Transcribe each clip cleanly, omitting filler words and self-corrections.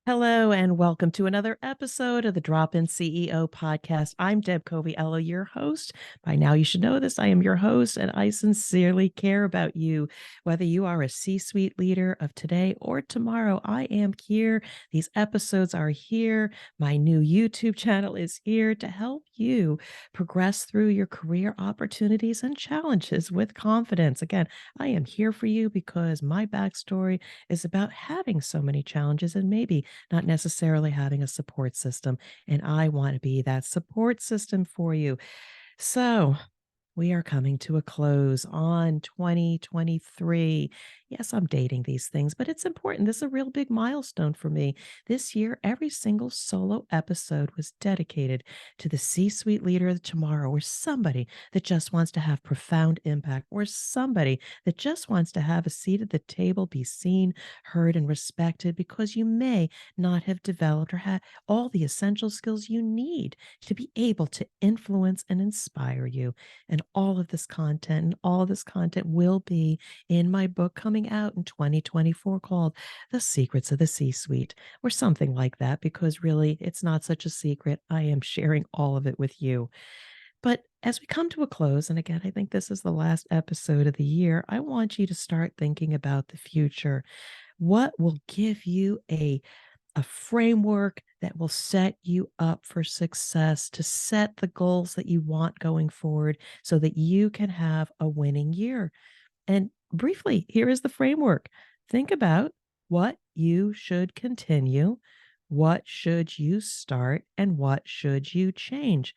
Hello and welcome to another episode of the Drop-In CEO podcast. I'm Deb Coviello, your host. By now you should know this. I am your host and I sincerely care about you. Whether you are a C-suite leader of today or tomorrow, I am here. These episodes are here. My new YouTube channel is here to help you progress through your career opportunities and challenges with confidence. Again, I am here for you because my backstory is about having so many challenges and maybe not necessarily having a support system. And I want to be that support system for you. So, we are coming to a close on 2023. Yes, I'm dating these things, but it's important. This is a real big milestone for me. This year, every single solo episode was dedicated to the C suite leader of tomorrow, or somebody that just wants to have profound impact, or somebody that just wants to have a seat at the table, be seen, heard, and respected because you may not have developed or had all the essential skills you need to be able to influence and inspire you. And all of this content will be in my book coming out in 2024 called The Secrets of the C-Suite, or something like that, because really it's not such a secret. I am sharing all of it with you. But as we come to a close, and again, I think this is the last episode of the year, I want you to start thinking about the future. What will give you a framework that will set you up for success, to set the goals that you want going forward so that you can have a winning year? And briefly, here is the framework. Think about what you should continue, what should you start, and what should you change.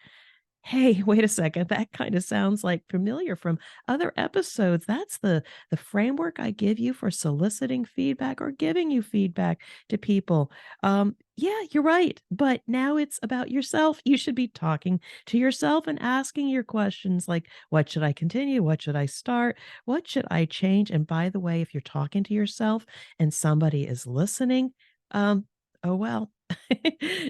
Hey, wait a second. That kind of sounds like familiar from other episodes. That's the framework I give you for soliciting feedback or giving you feedback to people. Yeah, you're right. But now it's about yourself. You should be talking to yourself and asking your questions like, what should I continue? What should I start? What should I change? And by the way, if you're talking to yourself and somebody is listening, oh well.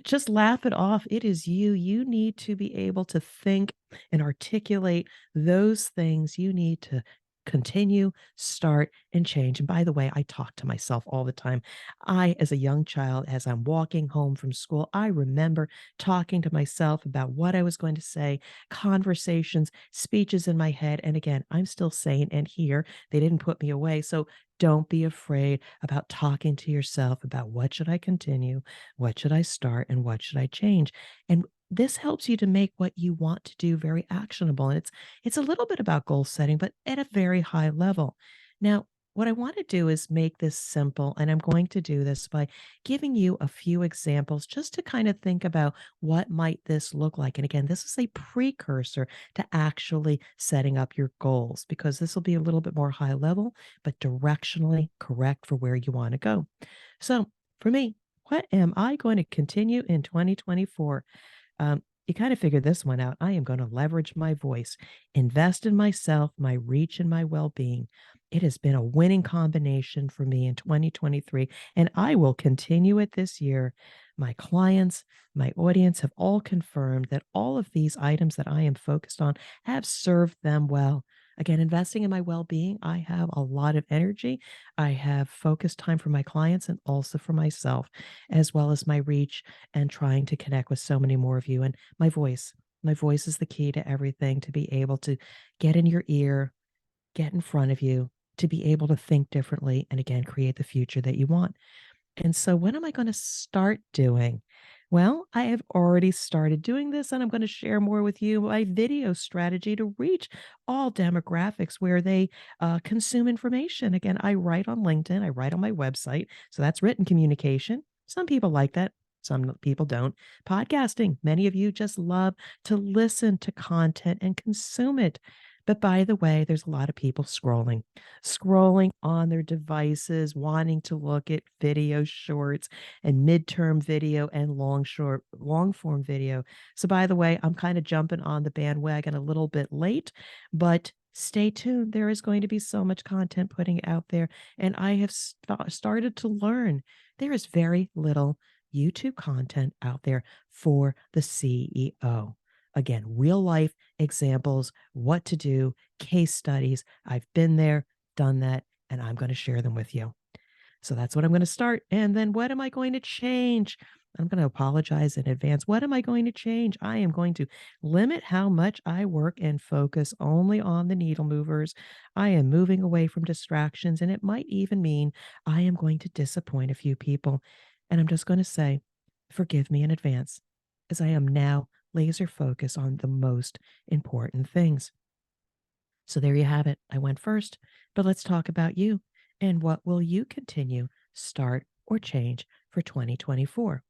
Just laugh it off. It is you. You need to be able to think and articulate those things you need to continue, start, and change. And by the way, I talk to myself all the time. As a young child, as I'm walking home from school, I remember talking to myself about what I was going to say, conversations, speeches in my head. And again, I'm still sane and here. They didn't put me away. So don't be afraid about talking to yourself about what should I continue, what should I start, and what should I change. And this helps you to make what you want to do very actionable. And it's a little bit about goal setting, but at a very high level. Now, what I want to do is make this simple, and I'm going to do this by giving you a few examples just to kind of think about what might this look like. And again, this is a precursor to actually setting up your goals because this will be a little bit more high level, but directionally correct for where you want to go. So for me, what am I going to continue in 2024? You kind of figured this one out. I am going to leverage my voice, invest in myself, my reach, and my well being. It has been a winning combination for me in 2023, and I will continue it this year. My clients, my audience have all confirmed that all of these items that I am focused on have served them well. Again, investing in my well being, I have a lot of energy. I have focused time for my clients and also for myself, as well as my reach and trying to connect with so many more of you. And my voice. My voice is the key to everything, to be able to get in your ear, get in front of you, to be able to think differently, and again, create the future that you want. And so, what am I going to start doing? Well, I have already started doing this, and I'm going to share more with you my video strategy to reach all demographics where they consume information. Again, I write on LinkedIn, I write on my website. So that's written communication. Some people like that. Some people don't. Podcasting, many of you just love to listen to content and consume it. But by the way, there's a lot of people scrolling on their devices, wanting to look at video shorts and midterm video and long form video. So by the way, I'm kind of jumping on the bandwagon a little bit late, but stay tuned. There is going to be so much content putting out there. And I have started to learn there is very little YouTube content out there for the CEO. Again, real life examples, what to do, case studies. I've been there, done that, and I'm going to share them with you. So that's what I'm going to start. And then what am I going to change? I'm going to apologize in advance. What am I going to change? I am going to limit how much I work and focus only on the needle movers. I am moving away from distractions, and it might even mean I am going to disappoint a few people. And I'm just going to say, forgive me in advance, as I am now laser focused on the most important things. So there you have it. I went first, but let's talk about you and what will you continue, start, or change for 2024.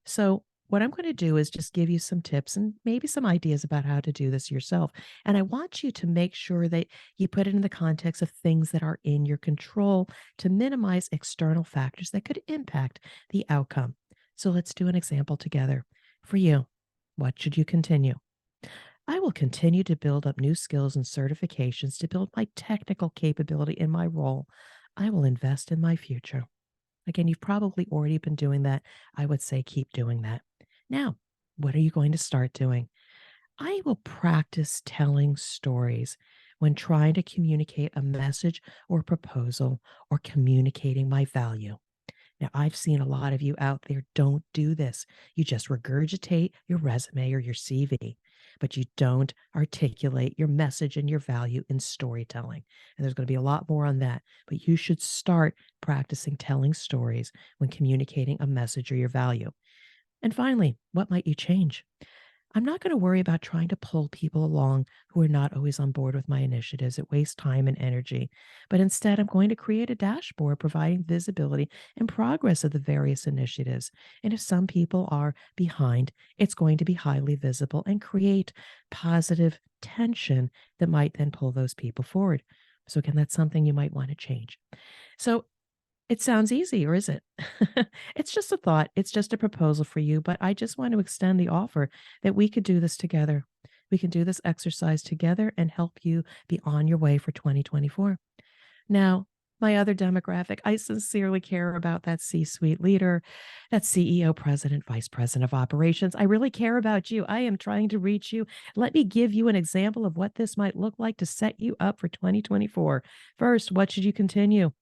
So, what I'm going to do is just give you some tips and maybe some ideas about how to do this yourself. And I want you to make sure that you put it in the context of things that are in your control to minimize external factors that could impact the outcome. So, let's do an example together. For you, what should you continue? I will continue to build up new skills and certifications to build my technical capability in my role. I will invest in my future. Again, you've probably already been doing that. I would say keep doing that. Now, what are you going to start doing? I will practice telling stories when trying to communicate a message or proposal or communicating my value. Now, I've seen a lot of you out there don't do this. You just regurgitate your resume or your CV, but you don't articulate your message and your value in storytelling. And there's going to be a lot more on that, but you should start practicing telling stories when communicating a message or your value. And finally, what might you change? I'm not going to worry about trying to pull people along who are not always on board with my initiatives. It wastes time and energy. But instead, I'm going to create a dashboard providing visibility and progress of the various initiatives. And if some people are behind, it's going to be highly visible and create positive tension that might then pull those people forward. So, again, that's something you might want to change. So, it sounds easy, or is it? It's just a thought. It's just a proposal for you, but I just want to extend the offer that we could do this together. We can do this exercise together and help you be on your way for 2024. Now, my other demographic, I sincerely care about that C suite leader, that CEO, president, vice president of operations. I really care about you. I am trying to reach you. Let me give you an example of what this might look like to set you up for 2024. First, what should you continue?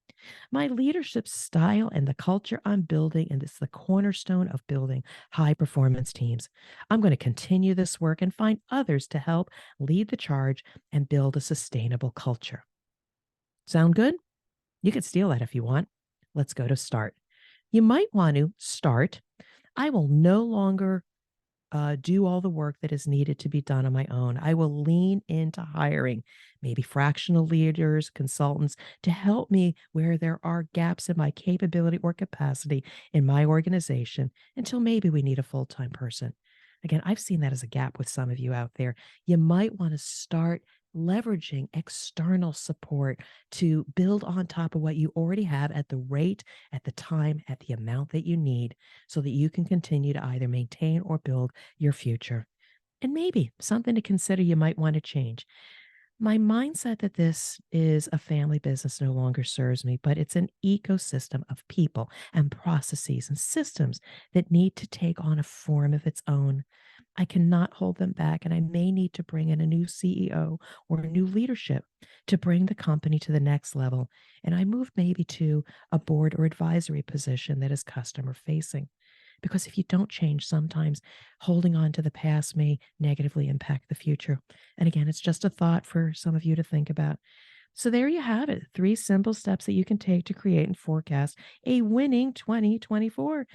My leadership style and the culture I'm building, and it's the cornerstone of building high performance teams. I'm going to continue this work and find others to help lead the charge and build a sustainable culture. Sound good? You could steal that if you want. Let's go to start. You might want to start. I will no longer do all the work that is needed to be done on my own. I will lean into hiring maybe fractional leaders, consultants to help me where there are gaps in my capability or capacity in my organization until maybe we need a full time person. Again, I've seen that as a gap with some of you out there. You might want to start leveraging external support to build on top of what you already have at the rate, at the time, at the amount that you need so that you can continue to either maintain or build your future. And maybe something to consider you might want to change. My mindset that this is a family business no longer serves me, but it's an ecosystem of people and processes and systems that need to take on a form of its own. I cannot hold them back, and I may need to bring in a new CEO or a new leadership to bring the company to the next level. And I move maybe to a board or advisory position that is customer facing. Because if you don't change, sometimes holding on to the past may negatively impact the future. And again, it's just a thought for some of you to think about. So there you have it, 3 simple steps that you can take to create and forecast a winning 2024.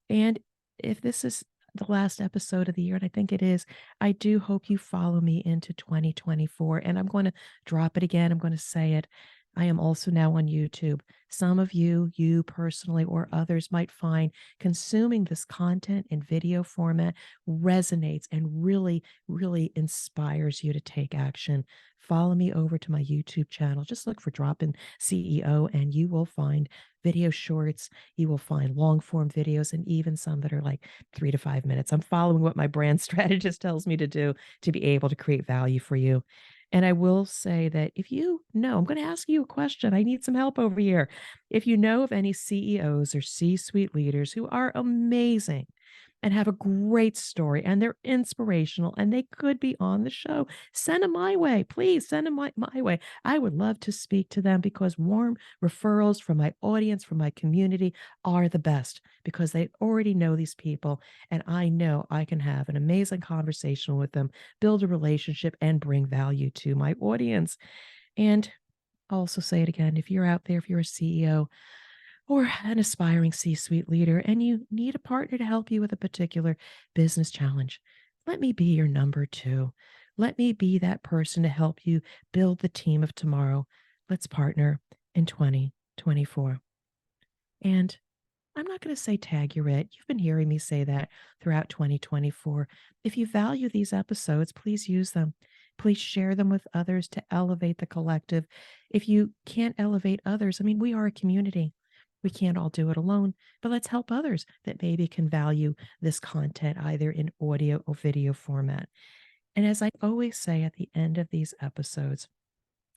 And if this is the last episode of the year, and I think it is, I do hope you follow me into 2024. And I'm going to drop it again. I'm going to say it. I am also now on YouTube. Some of you personally or others might find consuming this content in video format resonates and really, really inspires you to take action. Follow me over to my YouTube channel. Just look for Drop In CEO and you will find video shorts. You will find long form videos and even some that are like 3 to 5 minutes. I'm following what my brand strategist tells me to do to be able to create value for you. And I will say that if you know, I'm going to ask you a question. I need some help over here. If you know of any CEOs or C suite leaders who are amazing and have a great story and they're inspirational and they could be on the show, send them my way. Please send them my way. I would love to speak to them because warm referrals from my audience, from my community are the best because they already know these people. And I know I can have an amazing conversation with them, build a relationship, and bring value to my audience. And I'll also say it again, if you're out there, if you're a CEO or an aspiring C suite leader and you need a partner to help you with a particular business challenge, let me be your number two. Let me be that person to help you build the team of tomorrow. Let's partner in 2024. And I'm not going to say tag you're it. You've been hearing me say that throughout 2024. If you value these episodes, please use them. Please share them with others to elevate the collective. If you can't elevate others, I mean, we are a community. We can't all do it alone, but let's help others that maybe can value this content either in audio or video format. And as I always say at the end of these episodes,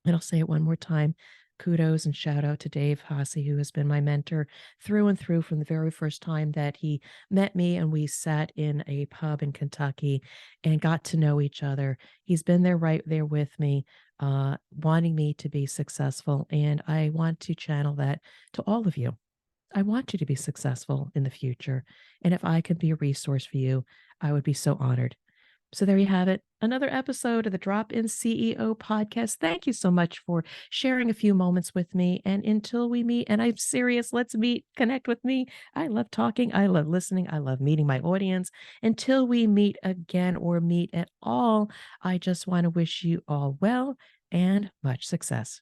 and I'll say it one more time. Kudos and shout out to Dave Hasse, who has been my mentor through and through from the very first time that he met me and we sat in a pub in Kentucky and got to know each other. He's been there right there with me, wanting me to be successful. And I want to channel that to all of you. I want you to be successful in the future. And if I could be a resource for you, I would be so honored. So there you have it. Another episode of the Drop In CEO podcast. Thank you so much for sharing a few moments with me. And until we meet, and I'm serious, let's meet, connect with me. I love talking. I love listening. I love meeting my audience. Until we meet again or meet at all, I just want to wish you all well and much success.